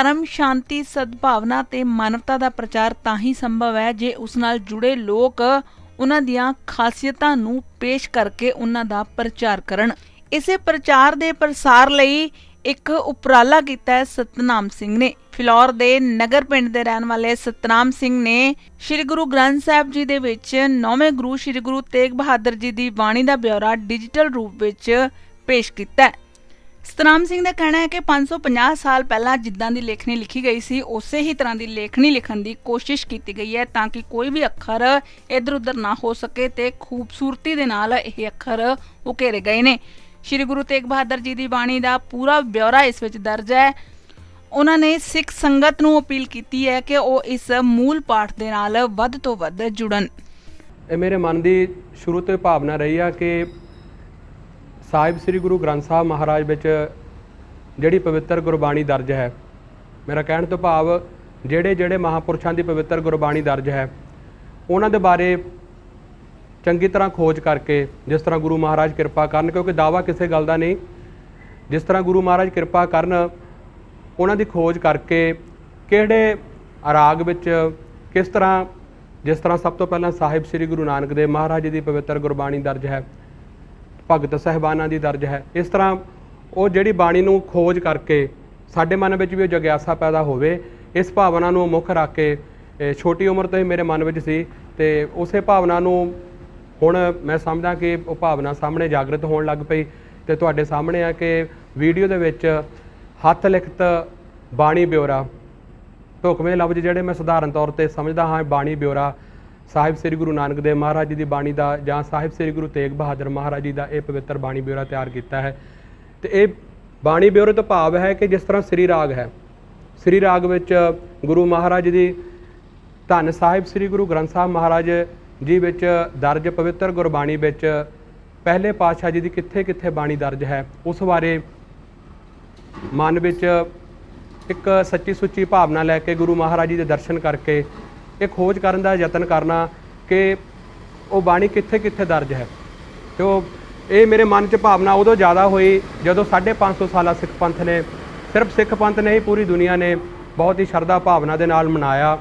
धर्म शांति सद्भावना ते मानवता का प्रचार तां ही संभव है जे उस नाल जुड़े लोग उन्हां दियां खासियतां नूं पेश करके उन्हां दा प्रचार करन। इसे प्रचार दे प्रसार लई एक उपराला किया है सतनाम सिंह ने। फिलौर दे नगर पिंड दे रहन वाले सतनाम सिंह ने श्री गुरु ग्रंथ साहिब जी दे विच 9वें गुरु श्री गुरु तेग बहादुर जी दी बाणी दा ब्यौरा डिजिटल रूप विच पेश किया है। सतनाम सिंह का कहना है कि 550 साल पहला जिद्दां दी लेखनी लिखी गई सी उसे ही तरह की लेखनी लिखण की कोशिश की गई है ताकि कोई भी अखर इधर उधर ना हो सके ते खूबसूरती दे नाल यह अखर उकेरे गए ने। श्री गुरु तेग बहादुर जी की बाणी का पूरा ब्यौरा इस विच दर्ज है। उन्होंने सिख संगत नूं अपील की है कि वो इस मूल पाठ दे नाल वध तो वध जुड़न। मेरे मन की शुरू तो भावना रही है कि साहिब श्री गुरु ग्रंथ साहब महाराज विच जिहड़ी पवित्र गुरबाणी दर्ज है, मेरा कहण तो भाव जिहड़े जिहड़े महापुरुषां की पवित्र गुरबाणी दर्ज है उन्हां दे बारे चंगी तरह खोज करके जिस तरह गुरु महाराज किरपा करन, क्योंकि दावा किसी गल का नहीं, जिस तरह गुरु महाराज किरपा करन उन्हां दी खोज करके किहड़े राग विच किस तरह, जिस तरह सब तो पहला साहिब श्री गुरु नानक देव महाराज जी की पवित्र गुरबाणी दर्ज है, भगत साहिबाना की दर्ज है, इस तरह वो जिहड़ी बाणी नूं खोज करके साडे मन में भी जग्यासा पैदा होवे, इस भावना नूं मुख रख के छोटी उम्र तो ही मेरे मन में सी ते उसे भावना नूं हुण मैं समझदा कि वो भावना सामने जागृत होण लग पई ते तुहाडे सामने आ कि वीडियो दे विच हत्थ लिखत बाणी ब्यौरा ढुकवें लफ्ज़ जिहड़े मैं सधारण तौर पर समझदा हाँ बाणी ब्यौरा साहिब श्री गुरु नानक देव महाराज जी की बाणी का जां साहिब श्री गुरु तेग बहादुर महाराज जी का यह पवित्र बाणी ब्यौरा तैयार किया है। तो ये बाणी ब्यौरे तो भाव है कि जिस तरह श्री राग है, श्री राग विच गुरु महाराज जी धन साहिब श्री गुरु ग्रंथ साहब महाराज जी विच दर्ज पवित्र गुरबाणी विच पहले पातशाह जी की कित्थे कित्थे बाणी दर्ज है, उस बारे मन विच एक सच्ची सुच्ची भावना लैके गुरु महाराज जी के दर्शन करके ये खोज करने का यतन करना कि वो बाणी कित्थे कित्थे दर्ज है। तो ये मेरे मन च भावना उदों ज़्यादा हुई जदों 550 साल सिख पंथ ने, सिर्फ सिख पंथ ने ही पूरी दुनिया ने बहुत ही शरधा भावना के नाल मनाया।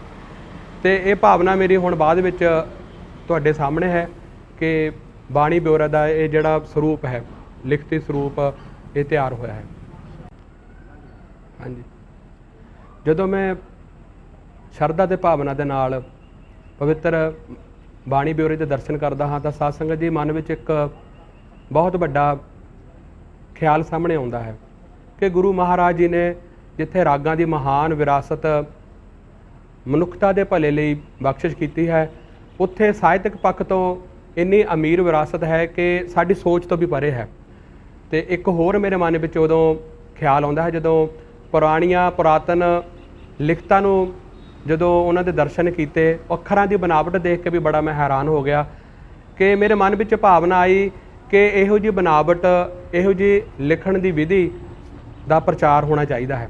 तो ये भावना मेरी हुण बाद विच तुहाडे सामने है कि बाणी ब्यौरा का ये जिहड़ा स्वरूप है, लिखती स्वरूप ये तैयार होया है। हाँ जी, जदों मैं शरधा ते भावना दे नाल पवित्र बाणी ब्यौरे के दर्शन करदा हाँ तो साध संगत जी मन में एक बहुत बड़ा ख्याल सामने आउंदा है कि गुरु महाराज जी ने जिथे रागां की महान विरासत मनुखता के भले लई बख्शिश की है, उत्थे ਸਾਹਿਤਕ पक्ष तो इन्नी अमीर विरासत है कि साडी सोच तो भी परे है। तो एक होर मेरे मन में उदों ख्याल आउंदा है जदों पुराणियां पुरातन लिखतां नूं जदों उन्हां दे दर्शन किए, अखरां की बनावट देख के भी बड़ा मैं हैरान हो गया कि मेरे मन में भावना आई कि इहो जी बनावट, इहो जी लिखण की विधि का प्रचार होना चाहिए है,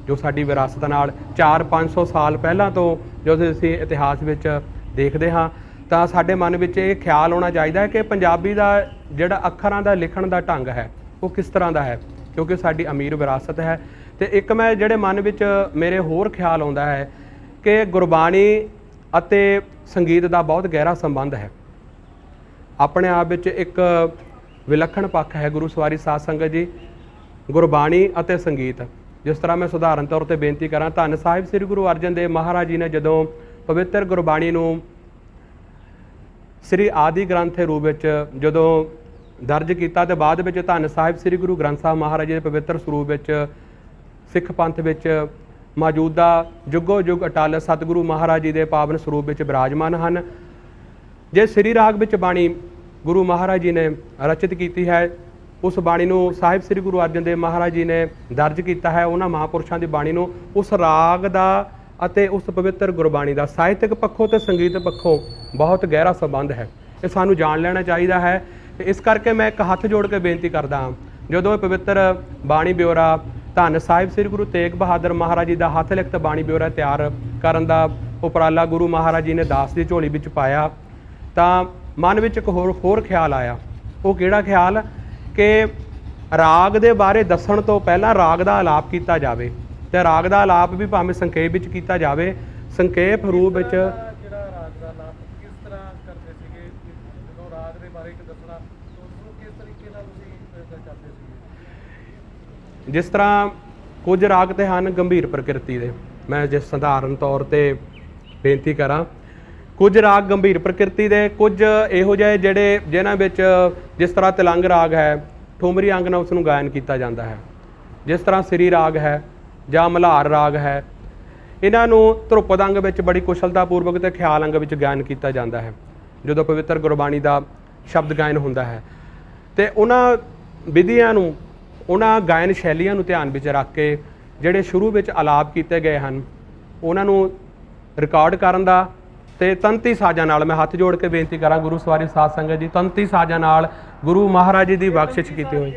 जो साडी विरासत नाल 400-500 साल पहला तो जो असीं इतिहास विच देखते हाँ तो साडे मन में ये ख्याल होना चाहिए है कि पंजाबी का जिहड़ा अखरां का लिखण का ढंग है वो किस तरह का है, क्योंकि साडी अमीर विरासत है। तो एक मैं जिहड़े मन विच मेरे होर ख्याल आउंदा है कि गुरबाणी अते संगीत का बहुत गहरा संबंध है, अपने आप विच एक विलक्षण पक्ष है गुरु सवारी साध संगत जी, गुरबाणी अते संगीत। जिस तरह मैं सुधारण तौर पर बेनती करा, धन साहिब श्री गुरु अर्जन देव महाराज जी ने जदों पवित्र गुरबाणी नूं श्री आदि ग्रंथ के रूप विच जदों दर्ज किया तो बाद विच धन साहिब श्री गुरु ग्रंथ साहब महाराज जी के पवित्र स्वरूप विच सिख पंथ विच मौजूदा जुगो जुग अटल सतगुरु महाराज जी के पावन स्वरूप विच विराजमान हैं। जे श्री राग विच बाणी गुरु महाराज जी ने रचित की है, उस बाणी नूं साहिब श्री गुरु अर्जन देव महाराज जी ने दर्ज किया है, उन्हां महापुरुषों की बाणी नूं उस राग का अते उस पवित्र गुरबाणी का ਸਾਹਿਤਕ पक्षों तो संगीत पक्षों बहुत गहरा संबंध है। ये सानू जान लेना चाहिए है। इस करके मैं एक हथ जोड़ के बेनती करदा हाँ, जदों पवित्र बाणी ब्यौरा धन साहिब श्री गुरु तेग बहादुर महाराज जी का हथ लिखत बाणी ब्यौरा तैयार करन दा उपराला गुरु महाराज जी ने दास की झोली विच पाया, तो मन में एक होर ख्याल आया। वो किहड़ा ख्याल कि राग दे बारे दस्सण तो पहला राग का आलाप किया जाए, ਤੇ ਰਾਗ ਦਾ ਆਲਾਪ ਵੀ ਭਾਵੇਂ ਸੰਖੇਪ ਵਿੱਚ ਕੀਤਾ ਜਾਵੇ, ਸੰਖੇਪ ਰੂਪ ਵਿੱਚ ਜਿਹੜਾ ਰਾਗ ਦਾ ਆਲਾਪ ਕਿਸ ਤਰ੍ਹਾਂ ਕਰਦੇ ਸੀਗੇ, ਜਦੋਂ ਰਾਗ ਦੇ ਬਾਰੇ ਦੱਸਣਾ ਉਸਨੂੰ ਕਿਸ ਤਰੀਕੇ ਨਾਲ ਤੁਸੀਂ ਕਰਦੇ ਸੀਗੇ? ਜਿਸ ਤਰ੍ਹਾਂ ਕੁਝ ਰਾਗ ਤੇ ਹਨ ਗੰਭੀਰ ਪ੍ਰਕਿਰਤੀ ਦੇ, ਮੈਂ ਜੇ ਸਧਾਰਨ ਤੌਰ ਤੇ ਬੇਨਤੀ ਕਰਾਂ, ਕੁਝ ਰਾਗ ਗੰਭੀਰ ਪ੍ਰਕਿਰਤੀ ਦੇ, ਕੁਝ ਇਹੋ ਜਿਹੇ ਜਿਹੜੇ ਜਿਨ੍ਹਾਂ ਵਿੱਚ ਜਿਸ ਤਰ੍ਹਾਂ ਤਿਲੰਗ ਰਾਗ ਹੈ ਠੁਮਰੀ ਅੰਗ ਨਾਲ ਉਸ ਨੂੰ ਗਾਇਨ ਕੀਤਾ ਜਾਂਦਾ ਹੈ, ਜਿਸ ਤਰ੍ਹਾਂ ਸ੍ਰੀ ਰਾਗ ਹੈ ਜਾਂ ਮਲਹਾਰ ਰਾਗ ਹੈ, ਇਹਨਾਂ ਨੂੰ ਧਰੁਪਦ ਅੰਗ ਵਿੱਚ ਬੜੀ ਕੁਸ਼ਲਤਾਪੂਰਵਕ ਤੇ ਖਿਆਲ ਅੰਗ ਵਿੱਚ ਗਾਇਨ ਕੀਤਾ ਜਾਂਦਾ ਹੈ ਜਦੋਂ ਪਵਿੱਤਰ ਗੁਰਬਾਣੀ ਦਾ ਸ਼ਬਦ ਗਾਇਨ ਹੁੰਦਾ ਹੈ। ਤੇ ਉਹਨਾਂ ਵਿਧੀਆਂ ਨੂੰ, ਉਹਨਾਂ ਗਾਇਨ ਸ਼ੈਲੀਆਂ ਨੂੰ ਧਿਆਨ ਵਿੱਚ ਰੱਖ ਕੇ ਜਿਹੜੇ ਸ਼ੁਰੂ ਵਿੱਚ ਆਲਾਪ ਕੀਤੇ ਗਏ ਹਨ ਉਹਨਾਂ ਨੂੰ ਰਿਕਾਰਡ ਕਰਨ ਦਾ, ਤੇ ਤੰਤੀ ਸਾਜ਼ਾਂ ਨਾਲ ਮੈਂ ਹੱਥ ਜੋੜ ਕੇ ਬੇਨਤੀ ਕਰਾਂ ਗੁਰੂ ਸਵਾਰੀ ਸਾਧ ਸੰਗਤ ਜੀ, ਤੰਤੀ ਸਾਜ਼ਾਂ ਨਾਲ ਗੁਰੂ ਮਹਾਰਾਜ ਜੀ ਦੀ ਬਖਸ਼ਿਸ਼ ਕੀਤੀ ਹੋਈ।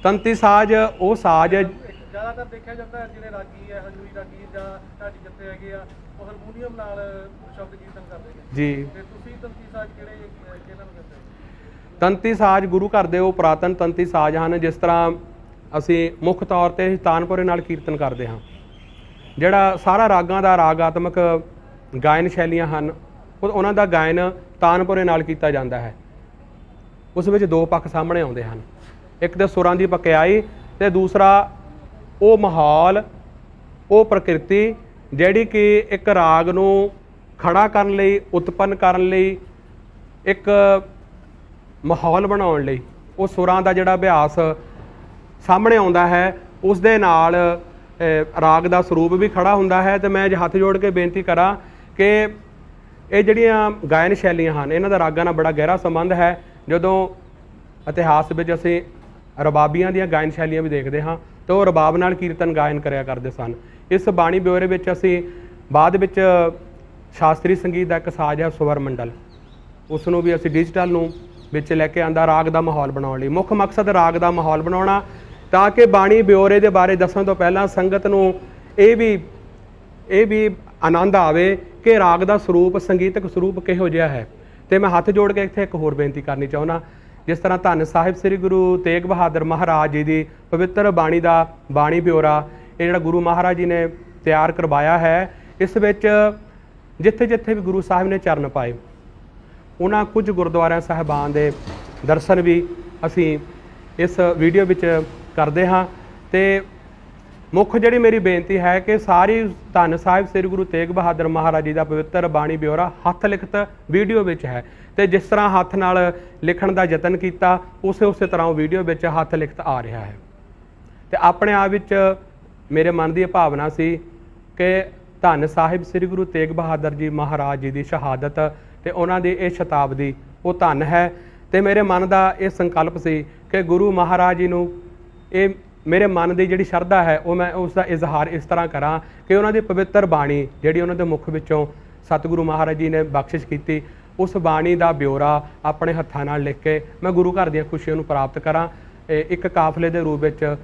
ਤੰਤੀ ਸਾਜ਼ ਉਹ ਸਾਜ਼ ਜ਼ਿਆਦਾਤਰ ਦੇਖਿਆ ਜਾਂਦਾ ਹੈ ਜਿਹੜੇ ਰਾਗੀ ਹੈ, ਹਜੂਰੀ ਰਾਗੀ ਜਾਂ ਢਾਡੀ ਜੱਥੇ ਹੈਗੇ ਆ, ਉਹ ਹਾਰਮੋਨੀਅਮ ਨਾਲ ਸ਼ਬਦ ਕੀਰਤਨ ਕਰਦੇ ਨੇ ਜੀ। ਤੇ ਤੁਸੀਂ ਤੰਤੀ ਸਾਜ਼ ਕਿਹਨਾਂ ਨੂੰ ਕਹਿੰਦੇ ਹੋ? ਤੰਤੀ ਸਾਜ਼ ਗੁਰੂ ਘਰ ਦੇ ਉਹ ਪੁਰਾਤਨ ਤੰਤੀ ਸਾਜ਼ ਹਨ। ਜਿਸ ਤਰ੍ਹਾਂ ਅਸੀਂ ਮੁੱਖ ਤੌਰ ਤੇ ਤਾਨਪੁਰੇ ਨਾਲ ਕੀਰਤਨ ਕਰਦੇ ਹਾਂ, ਜਿਹੜਾ ਸਾਰਾ ਰਾਗਾਂ ਦਾ ਰਾਗਾਤਮਕ ਗਾਇਨ ਸ਼ੈਲੀਆਂ ਹਨ ਉਹਨਾਂ ਦਾ ਗਾਇਨ ਤਾਨਪੁਰੇ ਨਾਲ ਕੀਤਾ ਜਾਂਦਾ ਹੈ। ਉਸ ਵਿੱਚ ਦੋ ਪੱਖ ਸਾਹਮਣੇ ਆਉਂਦੇ ਹਨ, ਇੱਕ ਤਾਂ ਸੁਰਾਂ ਦੀ ਪਕਿਆਈ ਤੇ ਦੂਸਰਾ ਉਹ ਮਾਹੌਲ, ਉਹ ਪ੍ਰਕਿਰਤੀ ਜਿਹੜੀ ਕਿ ਇੱਕ ਰਾਗ ਨੂੰ ਖੜਾ ਕਰਨ ਲਈ, ਉਤਪੰਨ ਕਰਨ ਲਈ, ਇੱਕ ਮਾਹੌਲ ਬਣਾਉਣ ਲਈ ਉਹ ਸੁਰਾਂ ਦਾ ਜਿਹੜਾ ਅਭਿਆਸ ਸਾਹਮਣੇ ਆਉਂਦਾ ਹੈ, ਉਸ ਦੇ ਨਾਲ ਰਾਗ ਦਾ ਸਰੂਪ ਵੀ ਖੜਾ ਹੁੰਦਾ ਹੈ। ਤੇ ਮੈਂ ਹੱਥ ਜੋੜ ਕੇ ਬੇਨਤੀ ਕਰਾਂ ਕਿ ਇਹ ਜਿਹੜੀਆਂ ਗਾਇਨ ਸ਼ੈਲੀਆਂ ਹਨ ਇਹਨਾਂ ਦਾ ਰਾਗਾਂ ਨਾਲ ਬੜਾ ਗਹਿਰਾ ਸੰਬੰਧ ਹੈ। ਜਦੋਂ ਇਤਿਹਾਸ ਵਿੱਚ ਅਸੀਂ ਰਬਾਬੀਆਂ ਦੀਆਂ ਗਾਇਨ ਸ਼ੈਲੀਆਂ ਵੀ ਦੇਖਦੇ ਹਾਂ ਤਾਂ ਉਹ ਰਬਾਬ ਨਾਲ ਕੀਰਤਨ ਗਾਇਨ ਕਰਿਆ ਕਰਦੇ ਸਨ। ਇਸ ਬਾਣੀ ਬਿਓਰੇ ਵਿੱਚ ਅਸੀਂ ਬਾਅਦ ਵਿੱਚ ਸ਼ਾਸਤਰੀ ਸੰਗੀਤ ਦਾ ਇੱਕ ਸਾਜ਼ ਹੈ ਸਵਰ ਮੰਡਲ, ਉਸ ਨੂੰ ਵੀ ਅਸੀਂ ਡਿਜੀਟਲ ਨੂੰ ਵਿੱਚ ਲੈ ਕੇ ਆਂਦਾ ਰਾਗ ਦਾ ਮਾਹੌਲ ਬਣਾਉਣ ਲਈ। ਮੁੱਖ ਮਕਸਦ ਰਾਗ ਦਾ ਮਾਹੌਲ ਬਣਾਉਣਾ ਤਾਂ ਕਿ ਬਾਣੀ ਬਿਓਰੇ ਦੇ ਬਾਰੇ ਦੱਸਣ ਤੋਂ ਪਹਿਲਾਂ ਸੰਗਤ ਨੂੰ ਇਹ ਵੀ ਆਨੰਦ ਆਵੇ ਕਿ ਰਾਗ ਦਾ ਸਰੂਪ, ਸੰਗੀਤਕ ਸਰੂਪ ਕਿਹੋ ਜਿਹਾ ਹੈ। ਤੇ ਮੈਂ ਹੱਥ ਜੋੜ ਕੇ ਇੱਥੇ ਇੱਕ ਹੋਰ ਬੇਨਤੀ ਕਰਨੀ ਚਾਹੁੰਦਾ, ਜਿਸ ਤਰ੍ਹਾਂ ਧੰਨ ਸਾਹਿਬ ਸ੍ਰੀ ਗੁਰੂ ਤੇਗ ਬਹਾਦਰ ਮਹਾਰਾਜ ਜੀ ਦੀ ਪਵਿੱਤਰ ਬਾਣੀ ਦਾ ਬਾਣੀ ਬਿਓਰਾ ਇਹ ਜਿਹੜਾ ਗੁਰੂ ਮਹਾਰਾਜ ਜੀ ਨੇ ਤਿਆਰ ਕਰਵਾਇਆ ਹੈ, ਇਸ ਵਿੱਚ ਜਿੱਥੇ ਜਿੱਥੇ ਵੀ ਗੁਰੂ ਸਾਹਿਬ ਨੇ ਚਰਨ ਪਾਏ ਉਹਨਾਂ ਕੁਝ ਗੁਰਦੁਆਰਿਆਂ ਸਾਹਿਬਾਨ ਦੇ ਦਰਸ਼ਨ ਵੀ ਅਸੀਂ ਇਸ ਵੀਡੀਓ ਵਿੱਚ ਕਰਦੇ ਹਾਂ। ਤੇ ਮੁੱਖ ਜਿਹੜੀ ਮੇਰੀ ਬੇਨਤੀ ਹੈ ਕਿ ਸਾਰੀ ਧੰਨ ਸਾਹਿਬ ਸ੍ਰੀ ਗੁਰੂ ਤੇਗ ਬਹਾਦਰ ਮਹਾਰਾਜ ਜੀ ਦਾ ਪਵਿੱਤਰ ਬਾਣੀ ਬਿਓਰਾ ਹੱਥ ਲਿਖਤ ਵੀਡੀਓ ਵਿੱਚ ਹੈ, ਤੇ ਜਿਸ ਤਰ੍ਹਾਂ ਹੱਥ ਨਾਲ ਲਿਖਣ ਦਾ ਯਤਨ ਕੀਤਾ ਉਸੇ ਤਰ੍ਹਾਂ ਉਹ ਵੀਡੀਓ ਵਿੱਚ ਹੱਥ ਲਿਖਤ ਆ ਰਿਹਾ ਹੈ। ਤੇ ਆਪਣੇ ਆਪ ਵਿੱਚ ਮੇਰੇ ਮਨ ਦੀ ਭਾਵਨਾ ਸੀ ਕਿ ਧੰਨ ਸਾਹਿਬ ਸ੍ਰੀ ਗੁਰੂ ਤੇਗ ਬਹਾਦਰ ਜੀ ਮਹਾਰਾਜ ਜੀ ਦੀ ਸ਼ਹਾਦਤ ਤੇ ਉਹਨਾਂ ਦੀ ਇਹ ਸ਼ਤਾਬਦੀ ਉਹ ਧੰਨ ਹੈ। ਤੇ ਮੇਰੇ ਮਨ ਦਾ ਇਹ ਸੰਕਲਪ ਸੀ ਕਿ ਗੁਰੂ ਮਹਾਰਾਜ ਜੀ ਨੂੰ, ਇਹ ਮੇਰੇ ਮਨ ਦੀ ਜਿਹੜੀ ਸ਼ਰਧਾ ਹੈ ਉਹ ਮੈਂ ਉਸ ਦਾ ਇਜ਼ਹਾਰ ਇਸ ਤਰ੍ਹਾਂ ਕਰਾਂ ਕਿ ਉਹਨਾਂ ਦੀ ਪਵਿੱਤਰ ਬਾਣੀ ਜਿਹੜੀ ਉਹਨਾਂ ਦੇ ਮੁਖ ਵਿੱਚੋਂ ਸਤਿਗੁਰੂ ਮਹਾਰਾਜ ਜੀ ਨੇ ਬਖਸ਼ਿਸ਼ ਕੀਤੀ, ਉਸ ਬਾਣੀ ਦਾ ਬਿਓਰਾ ਆਪਣੇ ਹੱਥਾਂ ਨਾਲ ਲਿਖ ਕੇ ਮੈਂ ਗੁਰੂ ਘਰ ਦੀਆਂ ਖੁਸ਼ੀਆਂ ਨੂੰ ਪ੍ਰਾਪਤ ਕਰਾਂ। ਇੱਕ ਕਾਫਲੇ ਦੇ ਰੂਪ ਵਿੱਚ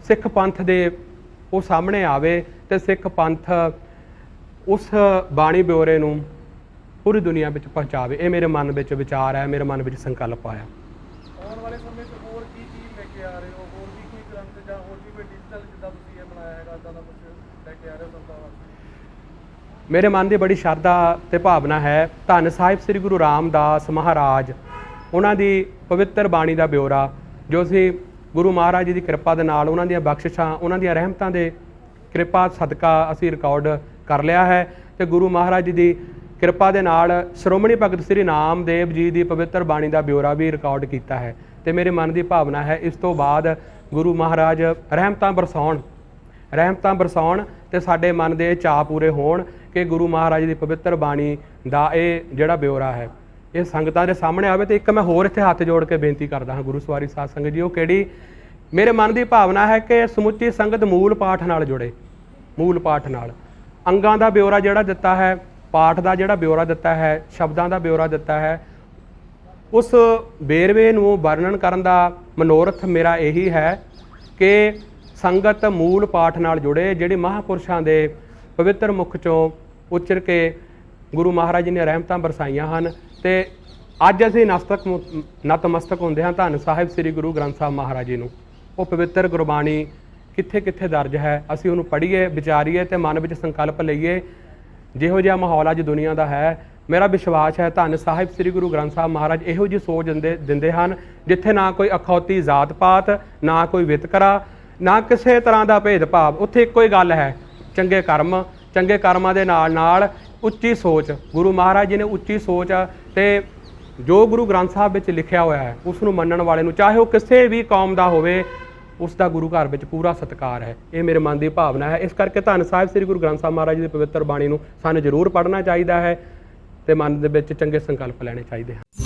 ਸਿੱਖ ਪੰਥ ਦੇ ਉਹ ਸਾਹਮਣੇ ਆਵੇ ਤੇ ਸਿੱਖ ਪੰਥ ਉਸ ਬਾਣੀ ਬਿਓਰੇ ਨੂੰ ਪੂਰੀ ਦੁਨੀਆ ਵਿੱਚ ਪਹੁੰਚਾਵੇ। ਇਹ ਮੇਰੇ ਮਨ ਵਿੱਚ ਵਿਚਾਰ ਹੈ, ਮੇਰੇ ਮਨ ਵਿੱਚ ਸੰਕਲਪ ਆਇਆ। ਆਉਣ ਵਾਲੇ ਸਮੇਂ 'ਚ ਹੋਰ ਕੀ ਚੀਜ਼ ਲੈ ਕੇ ਆ ਰਹੇ ਹੋ? ਹੋਰ ਵੀ ਕੋਈ ਗ੍ਰੰਥ ਜਾਂ ਹੋਰ ਵੀ ਕੋਈ ਡਿਜੀਟਲ ਜਿੱਦਾਂ ਤੁਸੀਂ ਇਹ ਬਣਾਇਆ ਹੈਗਾ ਇੱਦਾਂ ਦਾ ਕੁਝ ਲੈ ਕੇ ਆ ਰਹੇ ਹੋ ਸੰਤਾਂ ਵਾਸਤੇ? ਮੇਰੇ ਮਨ ਦੀ ਬੜੀ ਸ਼ਰਧਾ ਤੇ ਭਾਵਨਾ ਹੈ ਧੰਨ ਸਾਹਿਬ ਸ੍ਰੀ ਗੁਰੂ ਰਾਮਦਾਸ ਮਹਾਰਾਜ ਉਹਨਾਂ ਦੀ ਪਵਿੱਤਰ ਬਾਣੀ ਦਾ ਬਿਓਰਾ ਜੋ ਅਸੀਂ ਗੁਰੂ ਮਹਾਰਾਜ ਜੀ ਦੀ ਕਿਰਪਾ ਦੇ ਨਾਲ, ਉਹਨਾਂ ਦੀਆਂ ਬਖਸ਼ਿਸ਼ਾਂ, ਉਹਨਾਂ ਦੀਆਂ ਰਹਿਮਤਾਂ ਦੇ ਕਿਰਪਾ ਸਦਕਾ ਅਸੀਂ ਰਿਕਾਰਡ ਕਰ ਲਿਆ ਹੈ। ਤੇ ਗੁਰੂ ਮਹਾਰਾਜ ਜੀ ਦੀ ਕਿਰਪਾ ਦੇ ਨਾਲ ਸ਼੍ਰੋਮਣੀ ਭਗਤ ਸ੍ਰੀ ਨਾਮਦੇਵ ਜੀ ਦੀ ਪਵਿੱਤਰ ਬਾਣੀ ਦਾ ਬਿਓਰਾ ਵੀ ਰਿਕਾਰਡ ਕੀਤਾ ਹੈ। ਤੇ ਮੇਰੇ ਮਨ ਦੀ ਭਾਵਨਾ ਹੈ ਇਸ ਤੋਂ ਬਾਅਦ ਗੁਰੂ ਮਹਾਰਾਜ ਰਹਿਮਤਾਂ ਬਰਸਾਉਣ ਤੇ ਸਾਡੇ ਮਨ ਦੇ ਚਾਅ ਪੂਰੇ ਹੋਣ ਕਿ ਗੁਰੂ ਮਹਾਰਾਜ ਦੀ ਪਵਿੱਤਰ ਬਾਣੀ ਦਾ ਇਹ ਜਿਹੜਾ ਬਿਓਰਾ ਹੈ ਇਹ ਸੰਗਤਾਂ ਦੇ ਸਾਹਮਣੇ ਆਵੇ। ਤੇ ਇੱਕ ਮੈਂ ਹੋਰ ਇੱਥੇ ਹੱਥ ਜੋੜ ਕੇ ਬੇਨਤੀ ਕਰਦਾ ਹਾਂ ਗੁਰੂ ਸਵਾਰੀ ਸਾਧ ਸੰਗਤ ਜੀ, ਉਹ ਕਿਹੜੀ ਮੇਰੇ ਮਨ ਦੀ ਭਾਵਨਾ ਹੈ ਕਿ ਸਮੁੱਚੀ ਸੰਗਤ ਮੂਲ ਪਾਠ ਨਾਲ ਜੁੜੇ, ਮੂਲ ਪਾਠ ਨਾਲ ਅੰਗਾਂ ਦਾ ਬਿਓਰਾ ਜਿਹੜਾ ਦਿੱਤਾ ਹੈ, ਪਾਠ ਦਾ ਜਿਹੜਾ ਬਿਓਰਾ ਦਿੱਤਾ ਹੈ, ਸ਼ਬਦਾਂ ਦਾ ਬਿਓਰਾ ਦਿੱਤਾ ਹੈ, ਉਸ ਵੇਰਵੇ ਨੂੰ ਵਰਣਨ ਕਰਨ ਦਾ ਮਨੋਰਥ ਮੇਰਾ ਇਹੀ ਹੈ ਕਿ ਸੰਗਤ ਮੂਲ ਪਾਠ ਨਾਲ ਜੁੜੇ, ਜਿਹੜੇ ਮਹਾਂਪੁਰਸ਼ਾਂ ਦੇ ਪਵਿੱਤਰ ਮੁਖ ਚੋਂ ਉਚਰ ਕੇ ਗੁਰੂ ਮਹਾਰਾਜ ਜੀ ਨੇ ਰਹਿਮਤਾਂ ਬਰਸਾਈਆਂ ਹਨ। ਤੇ ਅੱਜ ਅਸੀਂ ਨਤਮਸਤਕ ਹੁੰਦੇ ਹਾਂ ਧੰਨ ਸਾਹਿਬ ਸ੍ਰੀ ਗੁਰੂ ਗ੍ਰੰਥ ਸਾਹਿਬ ਮਹਾਰਾਜ ਜੀ ਨੂੰ। ਉਹ ਪਵਿੱਤਰ ਗੁਰਬਾਣੀ ਕਿੱਥੇ ਕਿੱਥੇ ਦਰਜ ਹੈ, ਅਸੀਂ ਉਹਨੂੰ ਪੜ੍ਹੀਏ, ਵਿਚਾਰੀਏ ਤੇ ਮਨ ਵਿੱਚ ਸੰਕਲਪ ਲਈਏ। ਜਿਹੋ ਜਿਹਾ ਮਾਹੌਲ ਅੱਜ ਦੁਨੀਆ ਦਾ ਹੈ, ਮੇਰਾ ਵਿਸ਼ਵਾਸ ਹੈ ਧੰਨ ਸਾਹਿਬ ਸ੍ਰੀ ਗੁਰੂ ਗ੍ਰੰਥ ਸਾਹਿਬ ਮਹਾਰਾਜ ਇਹੋ ਜਿਹੀ ਸੋਚ ਦਿੰਦੇ ਹਨ ਜਿੱਥੇ ਨਾ ਕੋਈ ਅਖੌਤੀ ਜਾਤ ਪਾਤ, ਨਾ ਕੋਈ ਵਿਤਕਰਾ, ਨਾ ਕਿਸੇ ਤਰ੍ਹਾਂ ਦਾ ਭੇਦਭਾਵ। ਉੱਥੇ ਇੱਕੋ ਹੀ ਗੱਲ ਹੈ, ਚੰਗੇ ਕਰਮ, ਚੰਗੇ ਕਰਮਾਂ ਦੇ ਨਾਲ ਨਾਲ ਉੱਚੀ ਸੋਚ। ਗੁਰੂ ਮਹਾਰਾਜ ਜੀ ਨੇ ਉੱਚੀ ਸੋਚ ਤੇ ਜੋ ਗੁਰੂ ਗ੍ਰੰਥ ਸਾਹਿਬ ਵਿੱਚ ਲਿਖਿਆ ਹੋਇਆ ਹੈ ਉਸ ਨੂੰ ਮੰਨਣ ਵਾਲੇ ਨੂੰ, ਚਾਹੇ ਉਹ ਕਿਸੇ ਵੀ ਕੌਮ ਦਾ ਹੋਵੇ, ਉਸ ਦਾ ਗੁਰੂ ਘਰ ਵਿੱਚ ਪੂਰਾ ਸਤਿਕਾਰ ਹੈ। ਇਹ ਮੇਰੇ ਮਨ ਦੀ ਭਾਵਨਾ ਹੈ। ਇਸ ਕਰਕੇ ਧੰਨ ਸਾਹਿਬ ਸ੍ਰੀ ਗੁਰੂ ਗ੍ਰੰਥ ਸਾਹਿਬ ਮਹਾਰਾਜ ਜੀ ਦੀ ਪਵਿੱਤਰ ਬਾਣੀ ਨੂੰ ਸਾਨੂੰ ਜ਼ਰੂਰ ਪੜ੍ਹਨਾ ਚਾਹੀਦਾ ਹੈ ਤੇ ਮਨ ਦੇ ਵਿੱਚ ਚੰਗੇ ਸੰਕਲਪ ਲੈਣੇ ਚਾਹੀਦੇ ਹਨ।